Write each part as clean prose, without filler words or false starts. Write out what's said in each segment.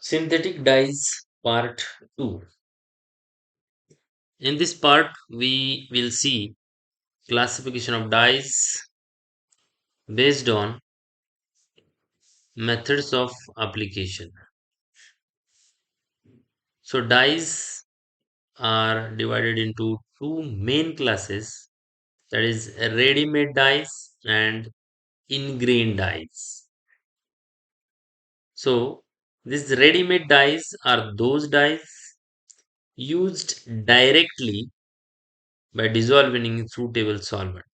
Synthetic dyes part 2. In this part, we will see classification of dyes based on methods of application. So, dyes are divided into two main classes, that is, ready made dyes and ingrained dyes. So, these ready made dyes are those dyes used directly by dissolving in suitable solvent.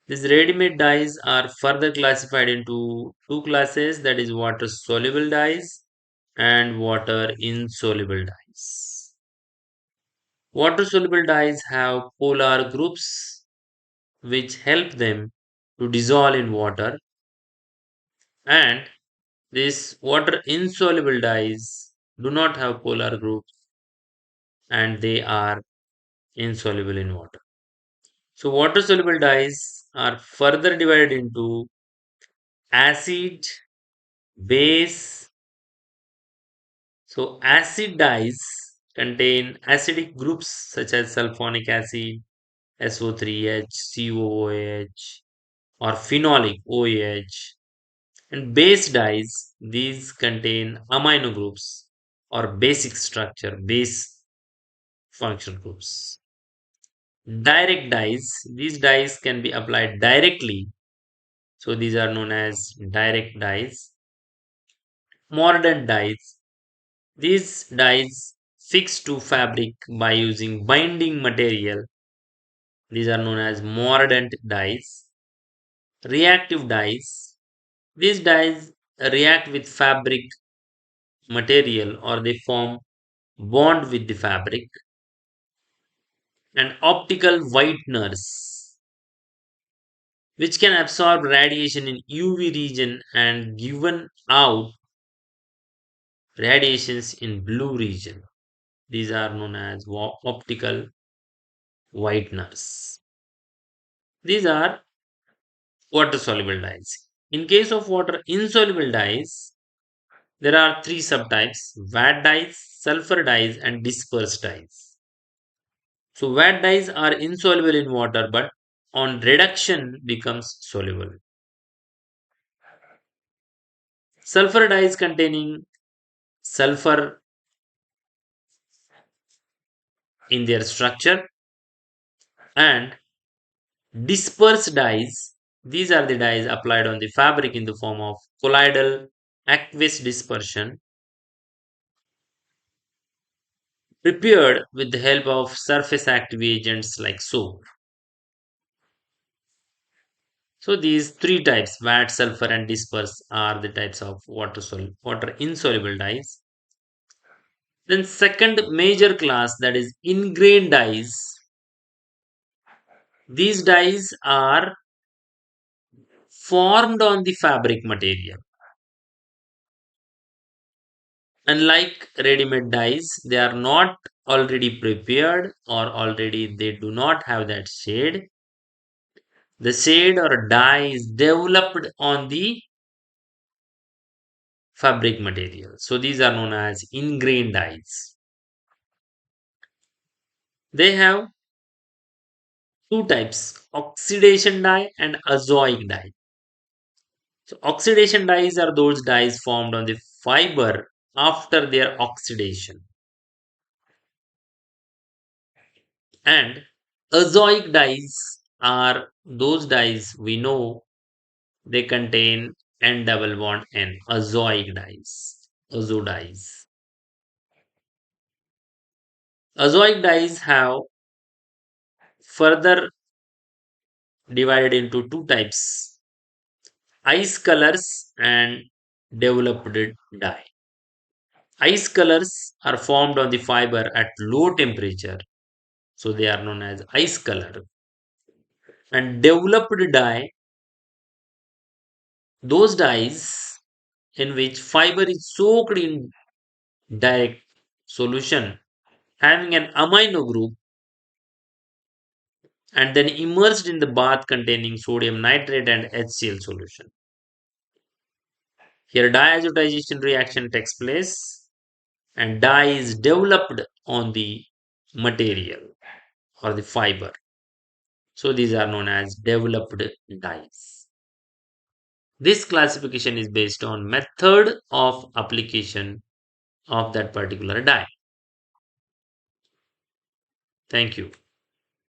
These ready-made dyes are further classified into two classes, that is water soluble dyes and water insoluble dyes. Water soluble dyes have polar groups which help them to dissolve in water, and these water insoluble dyes do not have polar groups and they are insoluble in water. So water soluble dyes are further divided into acid, base. So acid dyes contain acidic groups such as sulfonic acid, SO3H, COOH, or phenolic OAH. And base dyes, these contain amino groups or basic structure, base functional groups. Direct dyes, these dyes can be applied directly. So these are known as direct dyes. Mordant dyes, these dyes fix to fabric by using binding material. These are known as mordant dyes. Reactive dyes. These dyes react with fabric material or they form bond with the fabric. And optical whiteners, which can absorb radiation in UV region and given out radiations in blue region. These are known as optical whiteners. These are water soluble dyes. In case of water insoluble dyes, there are three subtypes: vat dyes, sulfur dyes, and dispersed dyes. So, vat dyes are insoluble in water but on reduction becomes soluble. Sulfur dyes containing sulfur in their structure, and dispersed dyes, these are the dyes applied on the fabric in the form of colloidal aqueous dispersion, prepared with the help of surface active agents like soap. So these three types, vat, sulfur, and disperse, are the types of water insoluble dyes. Then second major class, that is ingrained dyes. These dyes are formed on the fabric material. Unlike ready-made dyes, they are not already prepared or already they do not have that shade. The shade or dye is developed on the fabric material. So these are known as ingrained dyes. They have two types, oxidation dye and azoic dye. So oxidation dyes are those dyes formed on the fiber after their oxidation. And azoic dyes are those dyes we know they contain N double bond N, azoic dyes, azo dyes. Azoic dyes have further divided into two types, ice colors and developed dye. Ice colors are formed on the fiber at low temperature, so they are known as ice color. And developed dye, those dyes in which fiber is soaked in direct solution having an amino group and then immersed in the bath containing sodium nitrate and HCl solution. Here diazotization reaction takes place and dye is developed on the material or the fiber. So these are known as developed dyes. This classification is based on method of application of that particular dye. Thank you.